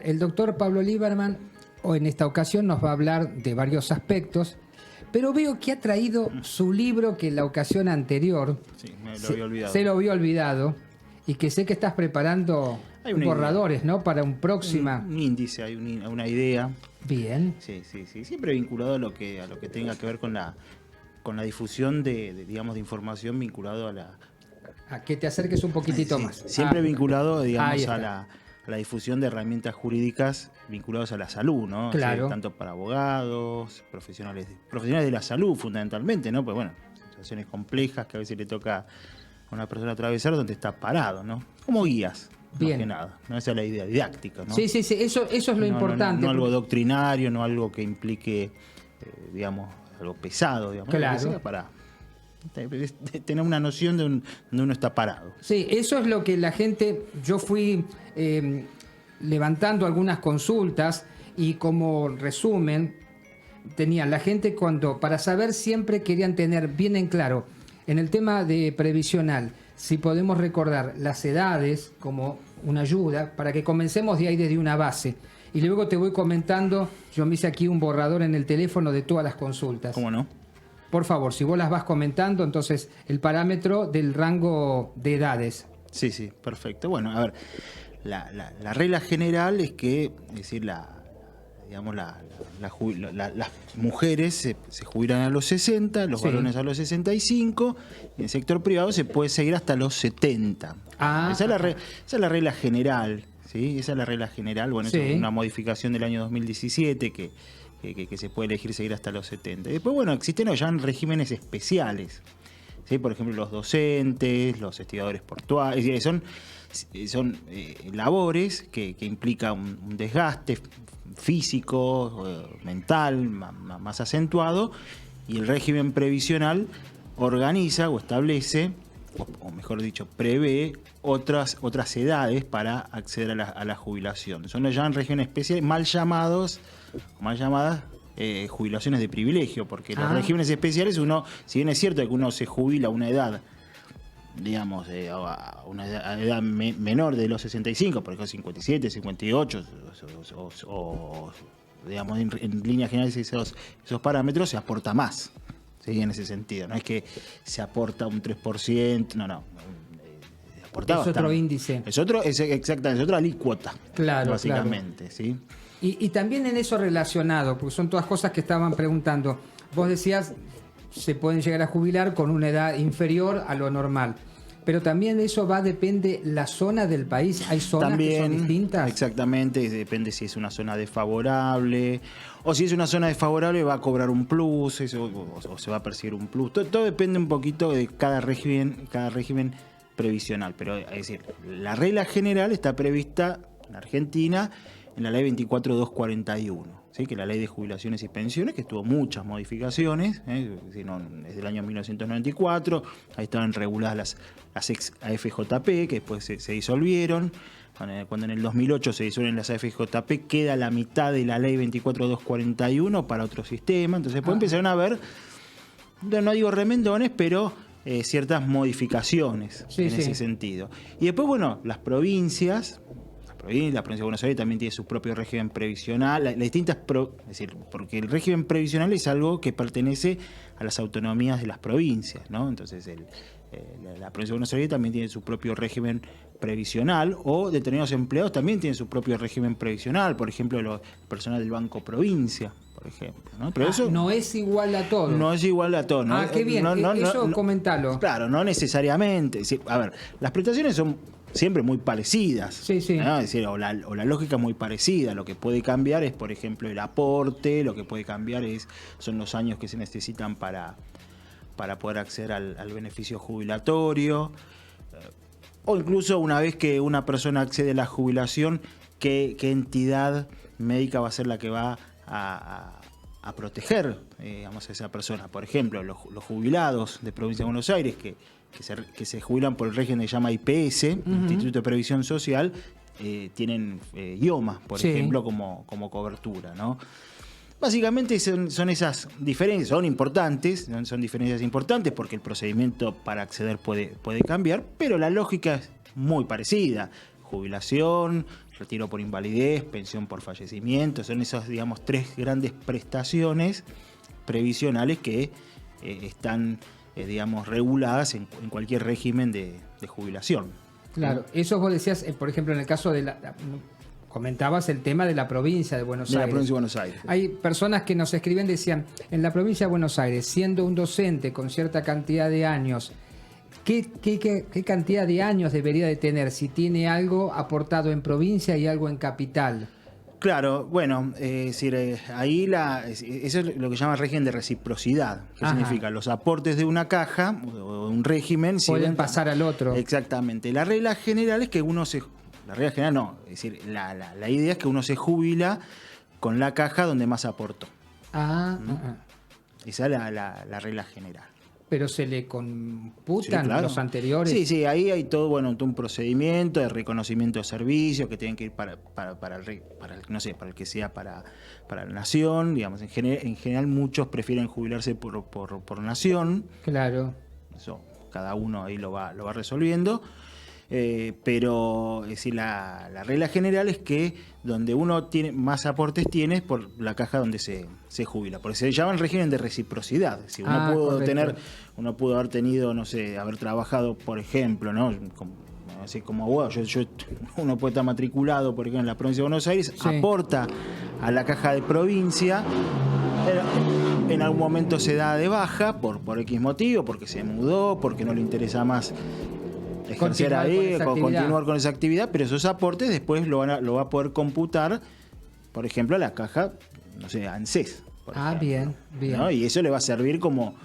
el doctor Pablo Lieberman en esta ocasión nos va a hablar de varios aspectos, pero veo que ha traído su libro que en la ocasión anterior se lo había olvidado y que sé que estás preparando borradores, ¿no? Para un próxima... Un índice, hay una idea. Bien. Sí. Siempre vinculado a lo que tenga que ver con la difusión de información vinculado a la... A que te acerques un poquitito más. Siempre vinculado, digamos, a la difusión de herramientas jurídicas vinculadas a la salud, ¿no? Claro. Tanto para abogados, profesionales de la salud fundamentalmente, ¿no? Pues bueno, situaciones complejas que a veces le toca a una persona atravesar donde está parado, ¿no? Como guías. Bien. Más que nada, ¿no? Esa es la idea didáctica, ¿no? Sí, eso es lo importante. No algo doctrinario, no algo que implique, digamos, algo pesado, digamos. Claro. Para tener una noción de donde uno está parado. Sí, eso es lo que la gente... Yo fui levantando algunas consultas y como resumen, tenían la gente para saber siempre querían tener bien en claro, en el tema de previsional, si podemos recordar las edades como una ayuda para que comencemos de ahí desde una base. Y luego te voy comentando, yo me hice aquí un borrador en el teléfono de todas las consultas. ¿Cómo no? Por favor, si vos las vas comentando, entonces el parámetro del rango de edades. Sí, perfecto. Bueno, a ver, la regla general es que, es decir, las mujeres se jubilan a los 60, los varones a los 65, y en el sector privado se puede seguir hasta los 70. Esa es la regla general, ¿sí? Esa es la regla general. Bueno, Sí. eso es una modificación del año 2017 que se puede elegir seguir hasta los 70. Después, bueno, existen ya regímenes especiales, ¿sí? Por ejemplo, los docentes, los estibadores portuarios, es decir, son labores que implican un desgaste físico, mental, más acentuado, y el régimen previsional organiza o establece, o mejor dicho, prevé otras edades para acceder a la jubilación. Son ya en regímenes especiales, mal llamadas jubilaciones de privilegio, porque los regímenes especiales, si bien es cierto que uno se jubila a una edad, digamos, a una edad menor de los 65, por ejemplo 57, 58, o digamos, en líneas generales esos parámetros, se aporta más, ¿sí? En ese sentido. No es que se aporta un 3%, no. Es otro índice. Es otra alícuota, claro, básicamente, claro. ¿Sí? Y también en eso relacionado, porque son todas cosas que estaban preguntando. Vos decías, se pueden llegar a jubilar con una edad inferior a lo normal. Pero también eso depende la zona del país. ¿Hay zonas también, que son distintas? Exactamente, depende si es una zona desfavorable, o si es una zona desfavorable va a cobrar un plus, o se va a percibir un plus. Todo depende un poquito de cada régimen previsional. Pero es decir, la regla general está prevista en Argentina en la ley 24241, ¿sí? Que es la ley de jubilaciones y pensiones, que tuvo muchas modificaciones, desde el año 1994, ahí estaban reguladas las ex AFJP, que después se disolvieron. Cuando en el 2008 se disuelven las AFJP, queda la mitad de la ley 24241 para otro sistema. Entonces después empezaron a haber, no digo remendones, pero ciertas modificaciones en ese sentido. Y después, bueno, la provincia de Buenos Aires también tiene su propio régimen previsional, es decir, porque el régimen previsional es algo que pertenece a las autonomías de las provincias, ¿no? Entonces la provincia de Buenos Aires también tiene su propio régimen previsional, o determinados empleados también tienen su propio régimen previsional, por ejemplo, el personal del Banco Provincia, por ejemplo, ¿no? Pero eso no es igual a todo. No es igual a todo, ¿no? Qué bien, eso comentalo. Claro, no necesariamente. A ver, las prestaciones son siempre muy parecidas. Sí. ¿No? Es decir, o la lógica es muy parecida. Lo que puede cambiar es, por ejemplo, el aporte, lo que puede cambiar son los años que se necesitan para poder acceder al beneficio jubilatorio. O incluso una vez que una persona accede a la jubilación, ¿qué entidad médica va a ser la que va a proteger, a esa persona? Por ejemplo, los jubilados de Provincia de Buenos Aires que se jubilan por el régimen que se llama IPS, Instituto de Previsión Social, tienen IOMA, por ejemplo, como cobertura, ¿no? Básicamente son esas diferencias, son importantes, son diferencias importantes porque el procedimiento para acceder puede cambiar, pero la lógica es muy parecida. Jubilación, retiro por invalidez, pensión por fallecimiento. Son esas, digamos, 3 grandes prestaciones previsionales que están, digamos, reguladas en cualquier régimen de jubilación. Claro, eso vos decías, por ejemplo, en el caso de comentabas el tema de la provincia de Buenos Aires. De la provincia de Buenos Aires. Hay personas que nos escriben, decían, en la provincia de Buenos Aires, siendo un docente con cierta cantidad de años, ¿qué cantidad de años debería de tener si tiene algo aportado en provincia y algo en capital? Claro, bueno, es decir, ahí eso es lo que llama régimen de reciprocidad. ¿Qué significa? Los aportes de una caja o un régimen pueden pasar al otro. Exactamente. La regla general es que la regla general no, es decir, la idea es que uno se jubila con la caja donde más aportó. Esa es la regla general. Pero se le computan Sí, claro. los anteriores. Sí, ahí hay todo, todo un procedimiento de reconocimiento de servicios que tienen que ir para el que sea para la nación, digamos. En general muchos prefieren jubilarse por nación. Claro. Eso cada uno ahí lo va resolviendo. Pero es decir, la regla general es que donde uno tiene más aportes tiene es por la caja donde se jubila, porque se llama el régimen de reciprocidad. Si uno pudo haber tenido, no sé, haber trabajado, por ejemplo, ¿no? Como abogado, uno puede estar matriculado, por ejemplo, en la provincia de Buenos Aires, sí, aporta a la caja de provincia, en algún momento se da de baja por X motivo, porque se mudó, porque no le interesa más ejercer ahí, continuar con esa actividad, pero esos aportes después lo va a poder computar, por ejemplo, a la caja, no sé, ANSES. Bien. ¿No? Y eso le va a servir como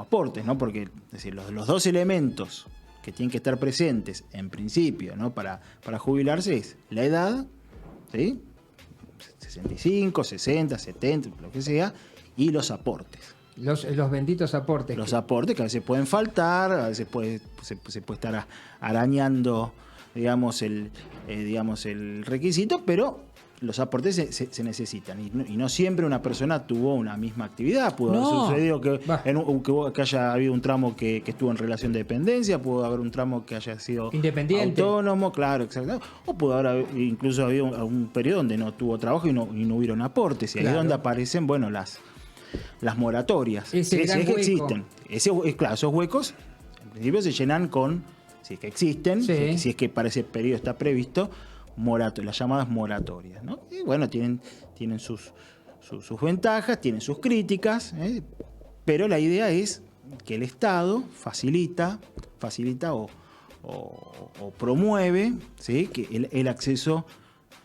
aportes, ¿no? Porque es decir, los 2 elementos que tienen que estar presentes en principio, ¿no? para jubilarse es la edad, ¿sí? 65, 60, 70, lo que sea, y los aportes. Los benditos aportes. Los aportes que a veces pueden faltar, a veces se puede estar arañando, digamos, el requisito, pero los aportes se necesitan. Y no siempre una persona tuvo una misma actividad. Pudo haber sucedido que haya habido un tramo que estuvo en relación de dependencia, pudo haber un tramo que haya sido independiente, autónomo, claro, exacto. O pudo haber incluso habido un periodo donde no tuvo trabajo y no hubieron aportes. Y ahí es donde aparecen, las moratorias. Si es que existen. Esos huecos en principio se llenan con, si es que existen, sí, si es que para ese periodo está previsto, las llamadas moratorias, ¿no? Y bueno, tienen sus ventajas, tienen sus críticas, pero la idea es que el Estado facilita o promueve, ¿sí?, que el acceso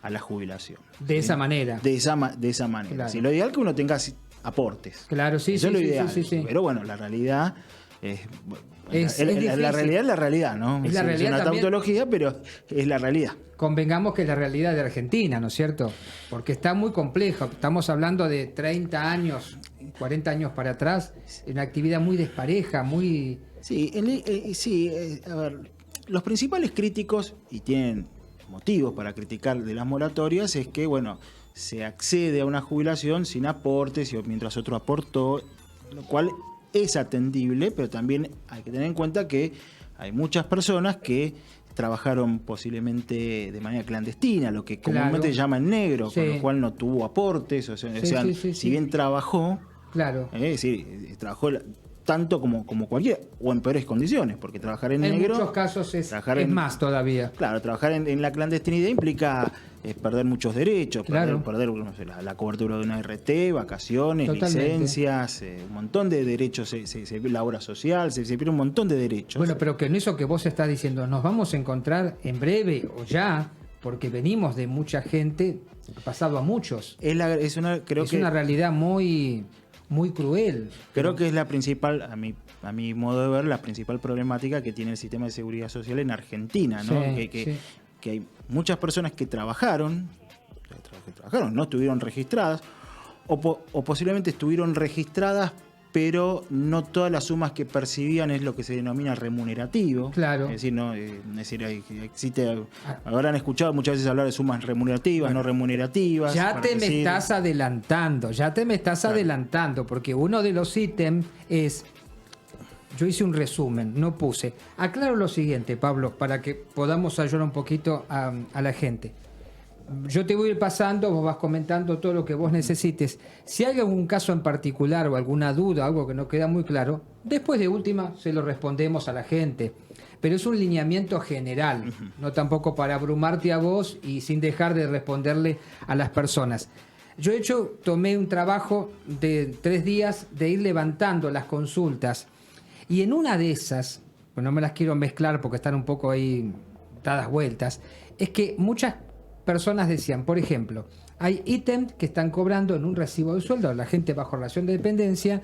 a la jubilación. De esa manera. De esa manera. Claro. Si lo ideal es que uno tenga aportes. Claro, sí, eso sí, es lo ideal. Sí. Pero bueno, la realidad es la realidad es la realidad, ¿no? Es la realidad, una también, tautología, pero es la realidad. Convengamos que es la realidad de Argentina, ¿no es cierto? Porque está muy complejo. Estamos hablando de 30 años, 40 años para atrás, una actividad muy despareja, muy... Sí, a ver, los principales críticos, y tienen motivos para criticar de las moratorias, es que, se accede a una jubilación sin aportes y mientras otro aportó, lo cual es atendible, pero también hay que tener en cuenta que hay muchas personas que trabajaron posiblemente de manera clandestina, lo que comúnmente se llama en negro, con lo cual no tuvo aportes, si bien trabajó, es decir, trabajó tanto como cualquiera, o en peores condiciones, porque trabajar en negro... En muchos casos es más todavía. Claro, trabajar en la clandestinidad implica perder muchos derechos, perder la cobertura de una RT, vacaciones, licencias, un montón de derechos, la obra social, se pierde un montón de derechos. Bueno, pero que en eso que vos estás diciendo, nos vamos a encontrar en breve o ya, porque venimos de mucha gente, pasado a muchos. Es una realidad muy cruel. Creo que es la principal, a mi modo de ver, la principal problemática que tiene el sistema de seguridad social en Argentina, ¿no? Que hay muchas personas que trabajaron, no estuvieron registradas, o posiblemente estuvieron registradas, pero no todas las sumas que percibían es lo que se denomina remunerativo. Claro. Es decir, habrán escuchado muchas veces hablar de sumas remunerativas, no remunerativas. Ya te me estás adelantando, porque uno de los ítems es... Yo hice un resumen, no puse. Aclaro lo siguiente, Pablo, para que podamos ayudar un poquito a la gente. yo te voy a ir pasando, vos vas comentando todo lo que vos necesites. Si hay algún caso en particular o alguna duda, algo que no queda muy claro, después de última se lo respondemos a la gente. Pero es un lineamiento general, no tampoco para abrumarte a vos y sin dejar de responderle a las personas. Yo de hecho tomé un trabajo de 3 días de ir levantando las consultas y en una de esas, pues no me las quiero mezclar porque están un poco ahí dadas vueltas, es que muchas personas decían, por ejemplo, hay ítems que están cobrando en un recibo de sueldo, la gente bajo relación de dependencia,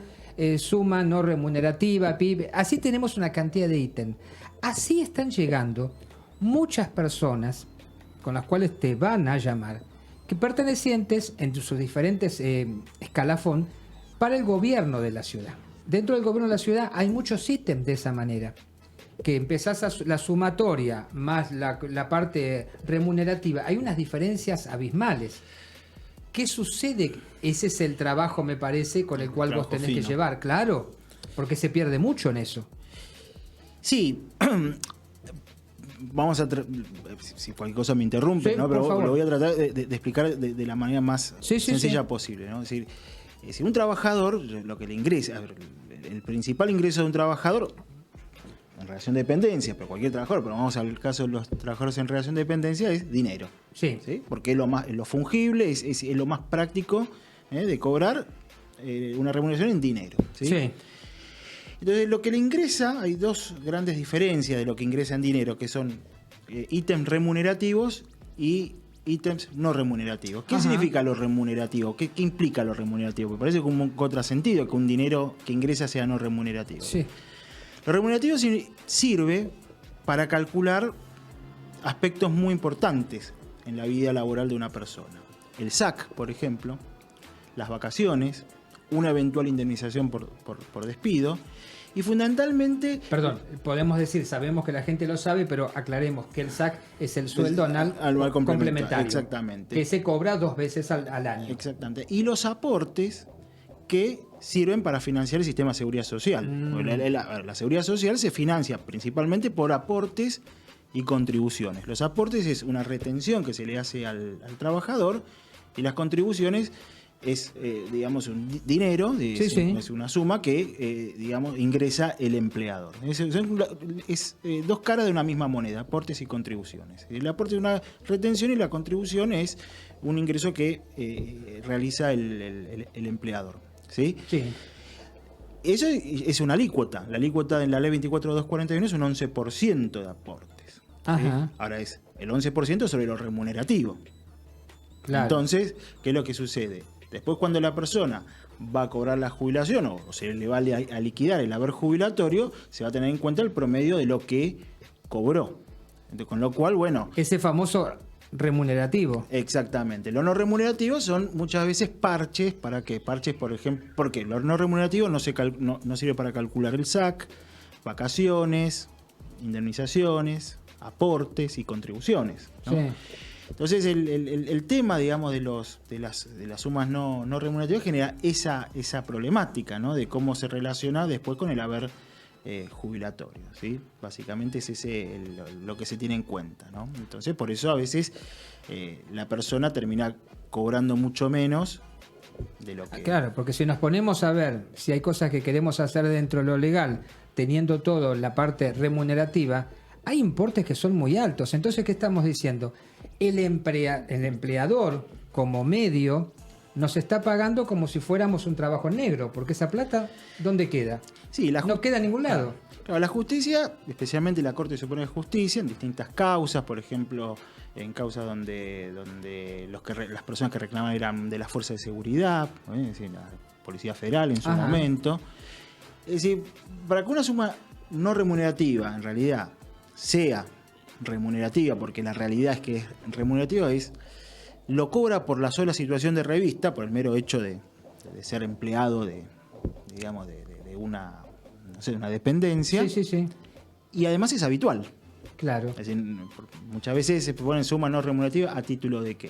suma no remunerativa, PIB, así tenemos una cantidad de ítems. Así están llegando muchas personas con las cuales te van a llamar, que pertenecientes en sus diferentes escalafón para el gobierno de la ciudad. Dentro del gobierno de la ciudad hay muchos ítems de esa manera, que empezás la sumatoria más la parte remunerativa, hay unas diferencias abismales. ¿Qué sucede? Ese es el trabajo, me parece, con el cual vos tenés que llevar, claro, porque se pierde mucho en eso. Sí, vamos a... si cualquier cosa me interrumpe, sí, ¿no? Pero lo voy a tratar de explicar de la manera más sencilla posible, ¿no? Es decir, si un trabajador, lo que le ingresa, el principal ingreso de un trabajador en relación de dependencia, pero cualquier trabajador, pero vamos al caso de los trabajadores en relación de dependencia, es dinero. Sí. ¿Sí? Porque es lo fungible, es lo más práctico de cobrar una remuneración en dinero. ¿Sí? Sí. Entonces, lo que le ingresa, hay 2 grandes diferencias de lo que ingresa en dinero, que son ítems remunerativos y ítems no remunerativos. ¿Qué significa lo remunerativo? ¿Qué implica lo remunerativo? Porque parece como un contrasentido que un dinero que ingresa sea no remunerativo. Sí. Lo remunerativo sirve para calcular aspectos muy importantes en la vida laboral de una persona. El SAC, por ejemplo, las vacaciones, una eventual indemnización por despido y fundamentalmente... Perdón, podemos decir, sabemos que la gente lo sabe, pero aclaremos que el SAC es el sueldo anual complementario. Exactamente. Que se cobra 2 veces al año. Exactamente. Y los aportes que sirven para financiar el sistema de seguridad social. La seguridad social se financia principalmente por aportes y contribuciones. Los aportes es una retención que se le hace al trabajador y las contribuciones es, digamos, un dinero, es una suma que, digamos, ingresa el empleador. Es 2 caras de una misma moneda, aportes y contribuciones. El aporte es una retención y la contribución es un ingreso que realiza el empleador. ¿Sí? Sí. Eso es una alícuota. La alícuota en la ley 24.241 es un 11% de aportes. Ajá. ¿Sí? Ahora es el 11% sobre lo remunerativo. Claro. Entonces, ¿qué es lo que sucede? Después, cuando la persona va a cobrar la jubilación o se le va a liquidar el haber jubilatorio, se va a tener en cuenta el promedio de lo que cobró. Entonces, con lo cual, bueno... Ese famoso remunerativo. Exactamente. Los no remunerativos son muchas veces parches. ¿Para qué? Parches, por ejemplo, porque los no remunerativos no sirve para calcular el SAC, vacaciones, indemnizaciones, aportes y contribuciones, ¿no? Sí. Entonces el tema, digamos, de las sumas no remunerativas genera esa problemática, ¿no? De cómo se relaciona después con el haber jubilatorio, ¿sí? Básicamente es lo que se tiene en cuenta, ¿no? Entonces, por eso a veces la persona termina cobrando mucho menos de lo que... Claro, porque si nos ponemos a ver si hay cosas que queremos hacer dentro de lo legal, teniendo todo la parte remunerativa, hay importes que son muy altos. Entonces, ¿qué estamos diciendo? El empleador, como medio, nos está pagando como si fuéramos un trabajo negro, porque esa plata, ¿dónde queda? Sí, no queda en ningún lado. Claro, la justicia, especialmente la Corte Suprema de Justicia, en distintas causas, por ejemplo, en causas donde las personas que reclaman eran de las fuerzas de seguridad, es decir, la Policía Federal en su momento. Es decir, para que una suma no remunerativa, en realidad, sea remunerativa, porque la realidad es que es remunerativa, lo cobra por la sola situación de revista, por el mero hecho de ser empleado de una, no sé, una dependencia. Sí. Y además es habitual. Claro. Es decir, muchas veces se ponen suma no remunerativa a título de que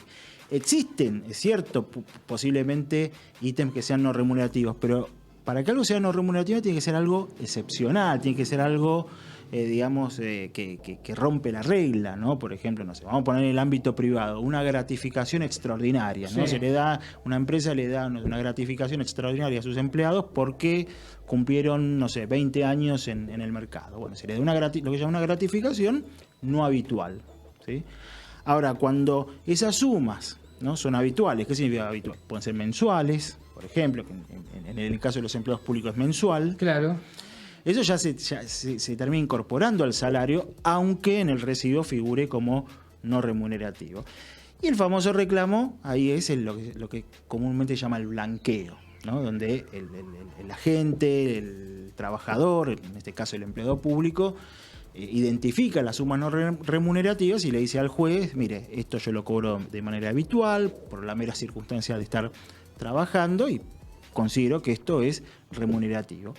existen, es cierto, posiblemente ítems que sean no remunerativos, pero para que algo sea no remunerativo tiene que ser algo excepcional, tiene que ser algo digamos, que rompe la regla, ¿no? Por ejemplo, no sé, vamos a poner en el ámbito privado, una gratificación extraordinaria, ¿no? Sí. Una empresa le da una gratificación extraordinaria a sus empleados porque cumplieron, no sé, 20 años en el mercado. Bueno, se le da lo que se llama una gratificación no habitual, ¿sí? Ahora, cuando esas sumas, ¿no?, son habituales, ¿qué significa habitual? Pueden ser mensuales, por ejemplo, que en el caso de los empleados públicos es mensual. Claro. Eso ya se termina incorporando al salario, aunque en el recibo figure como no remunerativo. Y el famoso reclamo, ahí es lo que comúnmente se llama el blanqueo, ¿no? Donde el agente, el trabajador, en este caso el empleado público, identifica las sumas no remunerativas y le dice al juez, mire, esto yo lo cobro de manera habitual, por la mera circunstancia de estar trabajando, y considero que esto es remunerativo.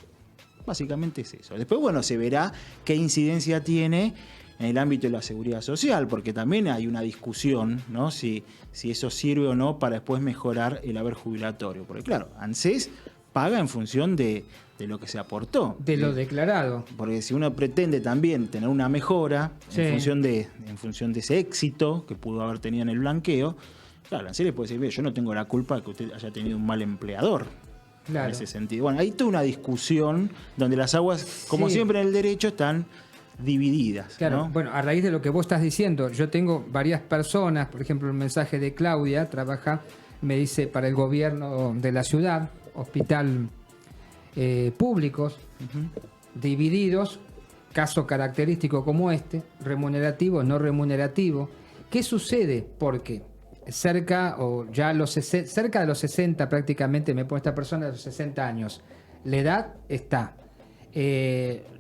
Básicamente es eso. Después, bueno, se verá qué incidencia tiene en el ámbito de la seguridad social, porque también hay una discusión, ¿no?, si eso sirve o no para después mejorar el haber jubilatorio. Porque claro, ANSES paga en función de lo que se aportó. De lo declarado. Porque si uno pretende también tener una mejora Sí. en función de ese éxito que pudo haber tenido en el blanqueo, claro, ANSES le puede decir, yo no tengo la culpa de que usted haya tenido un mal empleador. Claro. En ese sentido. Bueno, hay toda una discusión donde las aguas, como Sí. siempre en el derecho, están divididas. Claro, ¿no? bueno, a raíz de lo que vos estás diciendo, yo tengo varias personas, por ejemplo, un mensaje de Claudia, trabaja, me dice, para el gobierno de la ciudad, hospital públicos, divididos, caso característico como este, remunerativo, no remunerativo. ¿Qué sucede? Porque cerca de los 60 prácticamente, me pone esta persona de los 60 años, la edad está.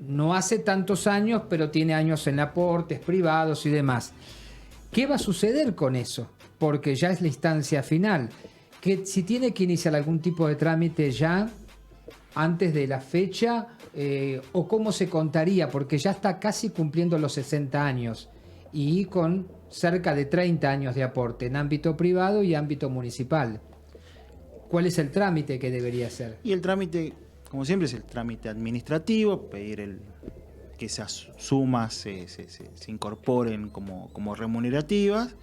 No hace tantos años, pero tiene años en aportes privados y demás. ¿Qué va a suceder con eso? Porque ya es la instancia final. Que si tiene que iniciar algún tipo de trámite ya antes de la fecha, o cómo se contaría, porque ya está casi cumpliendo los 60 años y con cerca de 30 años de aporte en ámbito privado y ámbito municipal. ¿Cuál es el trámite que debería hacer? Y el trámite, como siempre, es el trámite administrativo, pedir que esas sumas se incorporen como remunerativas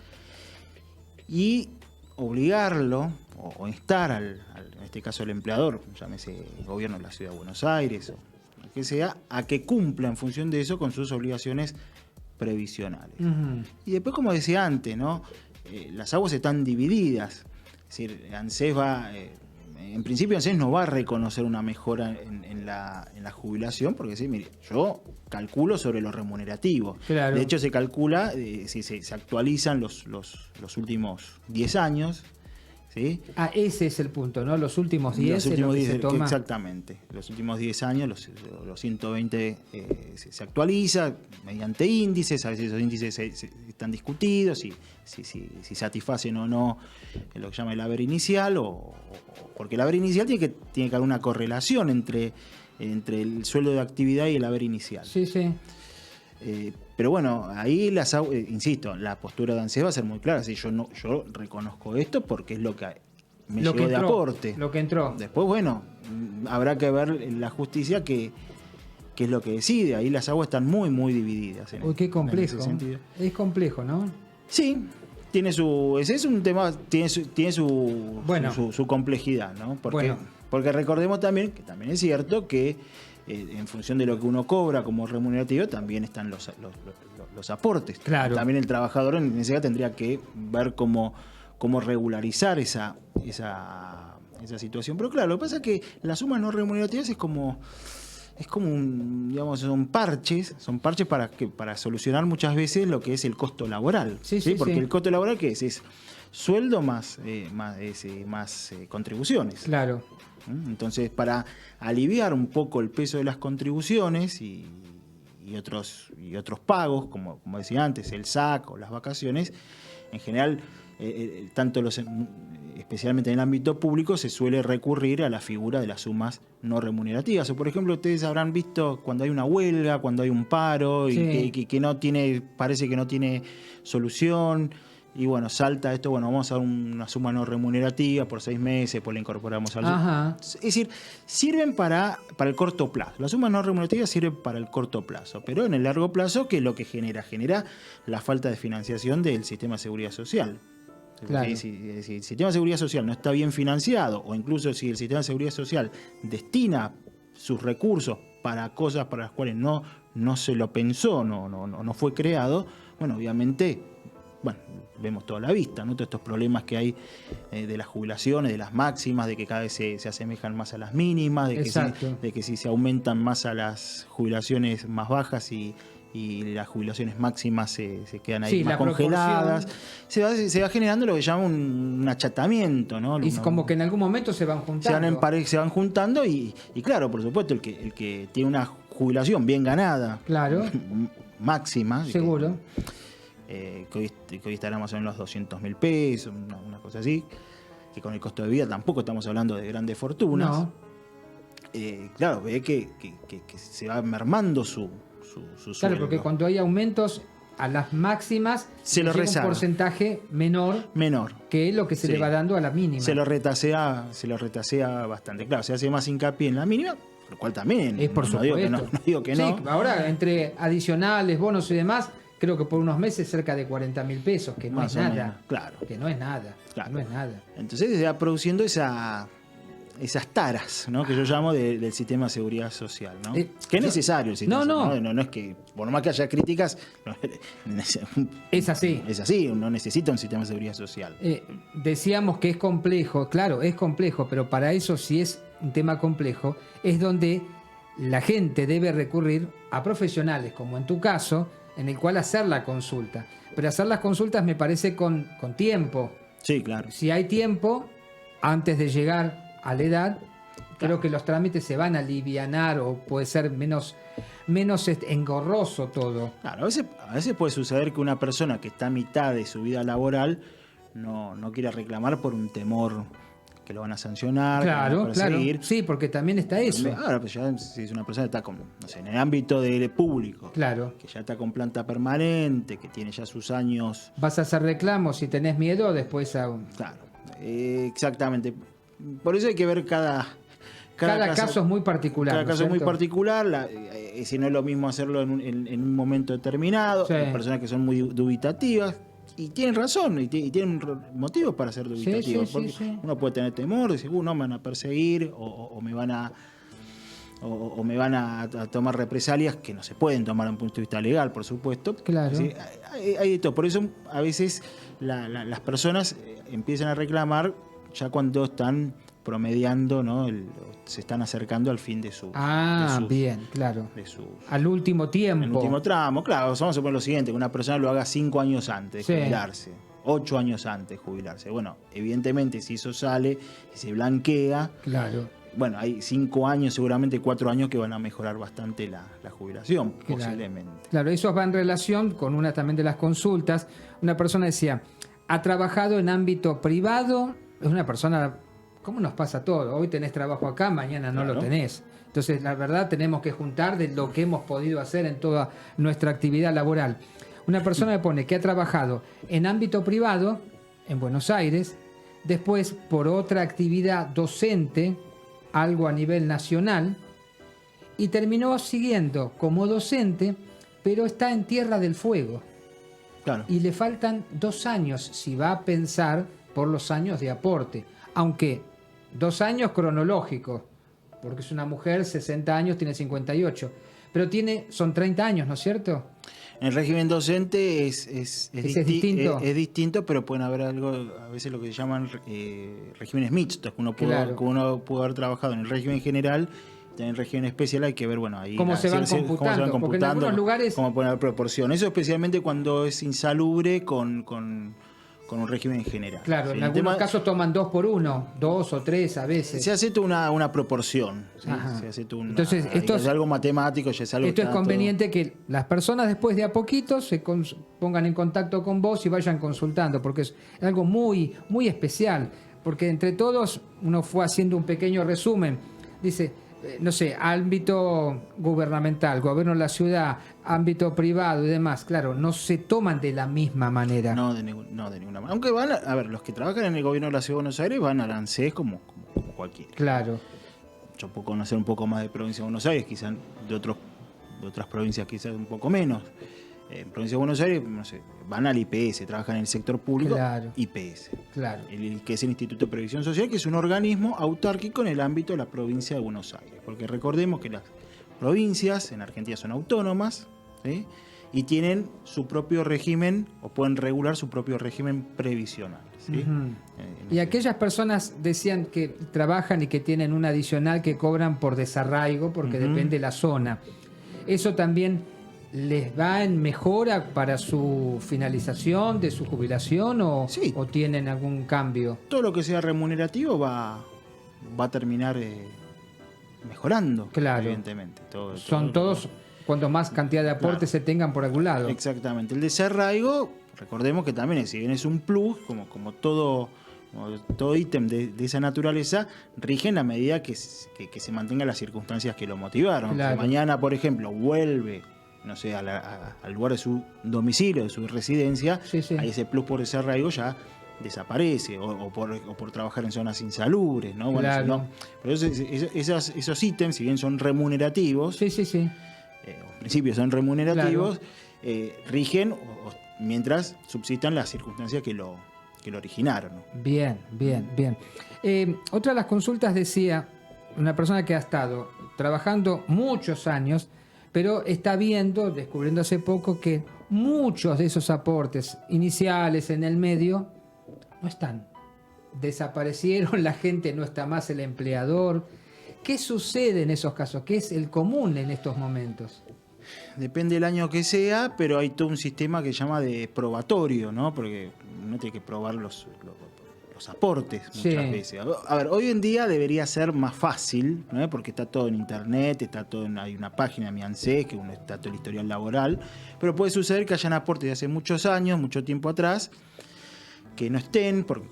y obligarlo o instar en este caso al empleador, llámese el gobierno de la Ciudad de Buenos Aires o lo que sea, a que cumpla en función de eso con sus obligaciones previsionales. Uh-huh. Y después, como decía antes, ¿no? Las aguas están divididas. Es decir, ANSES en principio ANSES no va a reconocer una mejora en la jubilación, porque sí, mire, yo calculo sobre lo remunerativo. Claro. De hecho, se calcula, si se actualizan los últimos 10 años. ¿Sí? Ese es el punto, ¿no? Los últimos 10 Los últimos 10, se toma. exactamente. Los últimos 10 años, los 120 se actualiza mediante índices. A veces esos índices están discutidos, si satisfacen o no lo que llama el haber inicial, porque el haber inicial tiene que haber una correlación entre el sueldo de actividad y el haber inicial. Sí, sí. Pero bueno, ahí insisto, la postura de ANSES va a ser muy clara. Si yo reconozco esto porque es lo que me llegó de aporte. Lo que entró. Después, bueno, habrá que ver en la justicia qué es lo que decide. Ahí las aguas están muy, muy divididas. Uy, qué complejo. En ese sentido. Es complejo, ¿no? Sí, ese es un tema, tiene su complejidad, ¿no? Porque recordemos también, que también es cierto que en función de lo que uno cobra como remunerativo, también están los aportes. Claro. También el trabajador en necesidad tendría que ver cómo regularizar esa situación. Pero claro, lo que pasa es que las sumas no remunerativas es como digamos, son parches para solucionar muchas veces lo que es el costo laboral. Sí, porque sí. el costo laboral, ¿qué es? Es sueldo más contribuciones. Claro. Entonces, para aliviar un poco el peso de las contribuciones y otros pagos, como decía antes, el SAC o las vacaciones, en general, especialmente en el ámbito público, se suele recurrir a la figura de las sumas no remunerativas. O, por ejemplo, ustedes habrán visto cuando hay una huelga, cuando hay un paro, Sí. y que parece que no tiene solución, y bueno, salta esto, bueno, vamos a dar una suma no remunerativa por 6 meses, pues la incorporamos al... Ajá. Es decir, sirven para el corto plazo. Las sumas no remunerativas sirven para el corto plazo, pero en el largo plazo, ¿qué es lo que genera? Genera la falta de financiación del sistema de seguridad social. Claro. Si el sistema de seguridad social no está bien financiado, o incluso si el sistema de seguridad social destina sus recursos para cosas para las cuales no se lo pensó, no fue creado, bueno, obviamente, bueno, vemos toda la vista, ¿no? Todos estos problemas que hay de las jubilaciones, de las máximas, de que cada vez se asemejan más a las mínimas, de que si se aumentan más a las jubilaciones más bajas y las jubilaciones máximas se quedan ahí más congeladas. Se va generando lo que llama un achatamiento, ¿no? Y como que en algún momento se van juntando. Se van juntando y claro, por supuesto, el que tiene una jubilación bien ganada, claro, máxima, seguro, que hoy estará más o menos los 200.000 pesos, una cosa así, que con el costo de vida tampoco estamos hablando de grandes fortunas. No. Claro, ve que se va mermando su Claro, sueldo. porque cuando hay aumentos a las máximas se lo llega rezaga. un porcentaje menor que es lo que se le va dando a la mínima. Se lo retasea bastante. Claro, se hace más hincapié en la mínima, lo cual también es por supuesto. No digo que no. Sí, ahora entre adicionales, bonos y demás, creo que por unos meses cerca de 40.000 pesos, que no Más es o nada. menos, claro. Que no es nada. Claro. No es nada. Entonces se va produciendo esas taras, ¿no? Que yo llamo del sistema de seguridad social, ¿no? Que es necesario el sistema no es que, por más que haya críticas, es así. Es así, uno necesita un sistema de seguridad social. Decíamos que es complejo, claro, es complejo, pero para eso, si es un tema complejo, es donde la gente debe recurrir a profesionales, como en tu caso, en el cual hacer la consulta. Pero hacer las consultas me parece con tiempo. Sí, claro. Si hay tiempo, antes de llegar a la edad, creo que los trámites se van a alivianar o puede ser menos engorroso todo. Claro, a veces puede suceder que una persona que está a mitad de su vida laboral no quiera reclamar por un temor que lo van a sancionar, claro, que lo van a perseguir. Claro. Sí, porque también está eso. Ahora, pues ya si es una persona que está en el ámbito de público, claro, que ya está con planta permanente, que tiene ya sus años. Vas a hacer reclamos si tenés miedo, después aún. Claro, exactamente. Por eso hay que ver cada caso es muy particular. Cada caso es muy particular. Si no es lo mismo hacerlo en un momento determinado. Sí. Hay personas que son muy dubitativas y tienen razón y tienen motivos para ser dubitativos. Sí, porque uno puede tener temor, decir, no me van a perseguir o me van a tomar represalias que no se pueden tomar desde un punto de vista legal, por supuesto. Claro. ¿Sí? Hay de todo. Por eso a veces las personas empiezan a reclamar ya cuando están promediando, ¿no? Se están acercando al fin de su... bien, claro. Al último tiempo. El último tramo, claro. Vamos a suponer lo siguiente, que una persona lo haga 5 años antes de jubilarse, 8 años antes de jubilarse. Bueno, evidentemente si eso sale y se blanquea... Claro. Bueno, hay 5 años, seguramente 4 años que van a mejorar bastante la jubilación, posiblemente. Claro, eso va en relación con una también de las consultas. Una persona decía, ha trabajado en ámbito privado, es una persona, ¿cómo nos pasa todo? Hoy tenés trabajo acá, mañana no lo tenés. Entonces, la verdad, tenemos que juntar de lo que hemos podido hacer en toda nuestra actividad laboral. Una persona me pone que ha trabajado en ámbito privado, en Buenos Aires, después por otra actividad docente, algo a nivel nacional, y terminó siguiendo como docente, pero está en Tierra del Fuego. Claro. Y le faltan 2 años, si va a pensar por los años de aporte, aunque 2 años cronológicos, porque es una mujer, 60 años, tiene 58, pero son 30 años, ¿no es cierto? En el régimen docente es distinto. Es distinto, pero pueden haber a veces lo que se llaman regímenes mixtos, que uno pudo haber trabajado en el régimen general, en el régimen especial hay que ver, bueno, ahí cómo se van computando, porque en algunos lugares... Cómo pueden haber proporción. Eso especialmente cuando es insalubre con un régimen general. Claro, ¿sí? en algunos casos toman 2 por 1, 2 o 3 a veces. Se hace una proporción. ¿sí? Se hace Entonces, esto es algo matemático, ya es algo. Esto es conveniente que las personas después de a poquito se pongan en contacto con vos y vayan consultando, porque es algo muy, muy especial. Porque entre todos uno fue haciendo un pequeño resumen. Dice, no sé, ámbito gubernamental, gobierno de la ciudad, ámbito privado y demás, claro, no se toman de la misma manera. No, de ninguna manera. Aunque a ver, los que trabajan en el gobierno de la Ciudad de Buenos Aires van al ANSES como cualquiera. Claro, Yo puedo conocer un poco más de provincia de Buenos Aires, quizás de otras provincias quizás un poco menos. En provincia de Buenos Aires, no sé, van al IPS, trabajan en el sector público, Claro. IPS. claro. Que es el Instituto de Previsión Social, que es un organismo autárquico en el ámbito de la provincia de Buenos Aires. Porque recordemos que las provincias en Argentina son autónomas, ¿sí? Y tienen su propio régimen, o pueden regular su propio régimen previsional. ¿Sí? Ujú. Y aquellas personas decían que trabajan y que tienen un adicional que cobran por desarraigo, porque Ujú. depende de la zona. ¿Eso también les va en mejora para su finalización de su jubilación Sí. o tienen algún cambio? Todo lo que sea remunerativo va a terminar mejorando, Claro. evidentemente. Son todos, cuanto más cantidad de aportes se tengan por algún lado. Exactamente. El desarraigo, recordemos que también si bien es un plus, como todo ítem de esa naturaleza, rige en la medida que se mantengan las circunstancias que lo motivaron. Claro. Si mañana, por ejemplo, vuelve, no sé, al lugar de su domicilio, de su residencia, Sí, sí. ahí ese plus por desarraigo ya desaparece, o por trabajar en zonas insalubres, ¿no? Bueno, Claro. eso no. Pero esos ítems, si bien son remunerativos, Sí, sí, sí. en principio son remunerativos, rigen mientras subsistan las circunstancias que lo originaron, ¿no? Bien, bien, bien. Otra de las consultas decía una persona que ha estado trabajando muchos años, pero está descubriendo hace poco que muchos de esos aportes iniciales en el medio no están. Desaparecieron, la gente no está más, el empleador. ¿Qué sucede en esos casos? ¿Qué es el común en estos momentos? Depende del año que sea, pero hay todo un sistema que se llama de probatorio, ¿no? Porque uno tiene que probar los aportes muchas Sí. veces. A ver, hoy en día debería ser más fácil, ¿no? Porque está todo en internet, hay una página, mi ANSES, que está todo el historial laboral, pero puede suceder que hayan aportes de hace muchos años, mucho tiempo atrás, que no estén, porque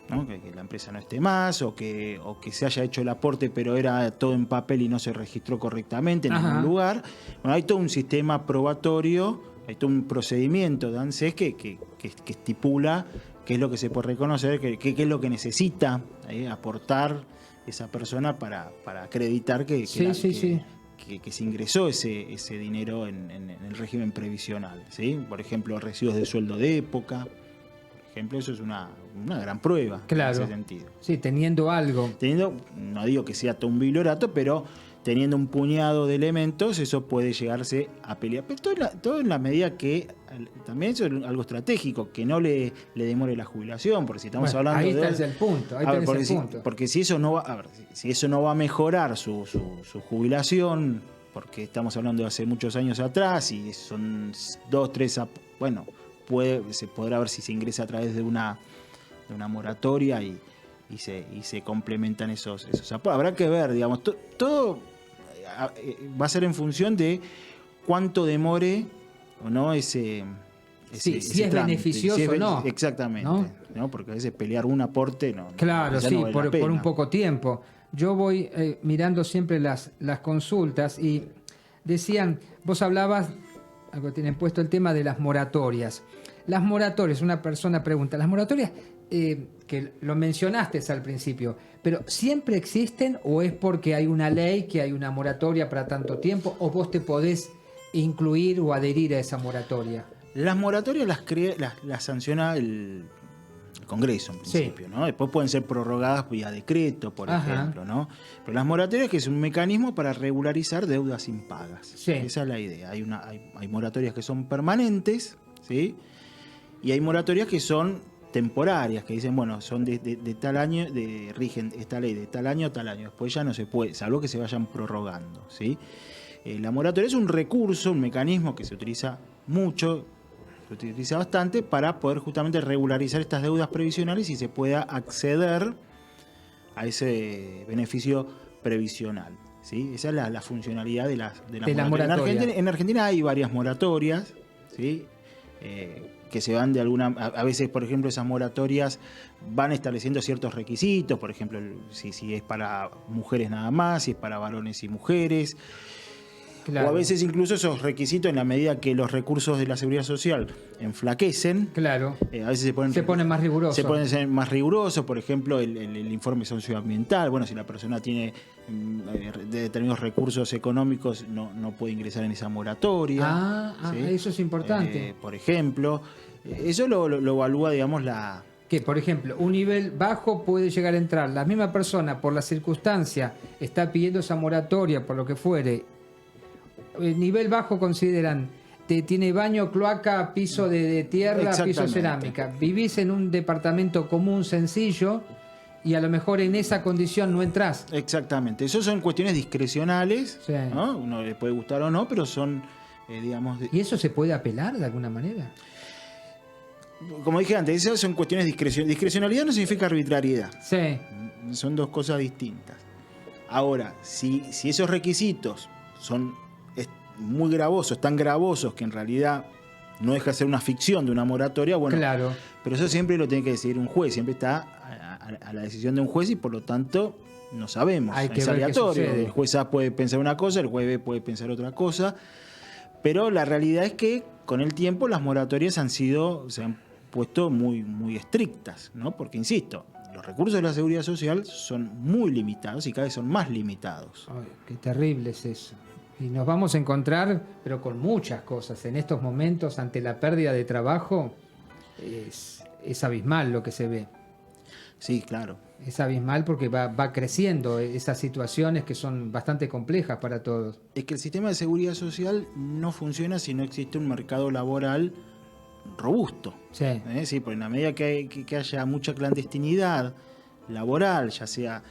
¿no? que la empresa no esté más, o que se haya hecho el aporte pero era todo en papel y no se registró correctamente en Ajá. ningún lugar. Bueno, hay todo un sistema probatorio, hay todo un procedimiento de ANSES que estipula qué es lo que se puede reconocer, qué es lo que necesita aportar esa persona para acreditar que se ingresó ese dinero en el régimen previsional, ¿sí? Por ejemplo, recibos de sueldo de época. Por ejemplo, eso es una gran prueba, Claro. en ese sentido. Sí, teniendo algo. No digo que sea todo un bibliorato, pero teniendo un puñado de elementos, eso puede llegarse a pelear. Pero todo en la medida que, también eso es algo estratégico, que no le demore la jubilación, porque si estamos Bueno, hablando ahí de... está el punto, ahí A ver, tenés el punto. porque si eso no va, a ver, si eso no va a mejorar su jubilación, porque estamos hablando de hace muchos años atrás, y son 2, 3, bueno, se podrá ver si se ingresa a través de una moratoria y se complementan esos aportes. Habrá que ver, digamos, todo va a ser en función de cuánto demore o no ese si es trámite, beneficioso o no. Exactamente, ¿no? Porque a veces pelear un aporte Claro, ya sí, no vale la por un pena. poco tiempo. Yo voy mirando siempre las consultas y decían, vos hablabas, algo tienen puesto el tema de las moratorias. Las moratorias, una persona pregunta, las moratorias, que lo mencionaste al principio, pero ¿siempre existen o es porque hay una ley que hay una moratoria para tanto tiempo o vos te podés incluir o adherir a esa moratoria? Las moratorias las sanciona el Congreso, en principio, ¿no? Después pueden ser prorrogadas vía decreto, por ejemplo, ¿no? Pero las moratorias, que es un mecanismo para regularizar deudas impagas. Sí. Esa es la idea. Hay moratorias que son permanentes, ¿sí? Y hay moratorias que son temporarias, que dicen, bueno, son de tal año, rigen esta ley de tal año a tal año. Después ya no se puede, salvo que se vayan prorrogando, ¿sí? La moratoria es un recurso, un mecanismo que se utiliza mucho, se utiliza bastante para poder justamente regularizar estas deudas previsionales y se pueda acceder a ese beneficio previsional, ¿sí? Esa es la funcionalidad de la moratoria. moratoria. En Argentina hay varias moratorias, ¿sí? que se van de alguna... A veces, por ejemplo, esas moratorias van estableciendo ciertos requisitos, por ejemplo, si es para mujeres nada más, si es para varones y mujeres. Claro. O a veces incluso esos requisitos, en la medida que los recursos de la seguridad social enflaquecen, Claro. a veces Se ponen más rigurosos. Se ponen ser más rigurosos, por ejemplo, el informe socioambiental. Bueno, si la persona tiene de determinados recursos económicos, no puede ingresar en esa moratoria. ¿sí? Eso es importante. Por ejemplo, eso lo evalúa, digamos, Que, por ejemplo, un nivel bajo puede llegar a entrar. La misma persona, por la circunstancia, está pidiendo esa moratoria, por lo que fuere. El nivel bajo consideran, tiene baño, cloaca, piso de tierra, piso cerámica. Vivís en un departamento común, sencillo, y a lo mejor en esa condición no entrás. Exactamente. Eso son cuestiones discrecionales, Sí. ¿no? Uno le puede gustar o no, pero son, digamos... ¿Y eso se puede apelar de alguna manera? Como dije antes, esas son cuestiones discrecionales. Discrecionalidad no significa arbitrariedad. Sí. Son dos cosas distintas. Ahora, si esos requisitos son muy gravosos, tan gravosos que en realidad no deja de ser una ficción de una moratoria, bueno, Claro. pero eso siempre lo tiene que decidir un juez, siempre está a la decisión de un juez y por lo tanto no sabemos. Hay que es ver qué aleatorio. sucede. El juez A puede pensar una cosa, el juez B puede pensar otra cosa, pero la realidad es que con el tiempo las moratorias se han puesto muy, muy estrictas, ¿no? Porque, insisto, los recursos de la seguridad social son muy limitados y cada vez son más limitados. Ay, qué terrible es eso. Y nos vamos a encontrar, pero con muchas cosas. En estos momentos, ante la pérdida de trabajo, es abismal lo que se ve. Sí, claro. Es abismal porque va creciendo esas situaciones que son bastante complejas para todos. Es que el sistema de seguridad social no funciona si no existe un mercado laboral robusto. Sí. Sí, porque en la medida que haya mucha clandestinidad laboral, ya sea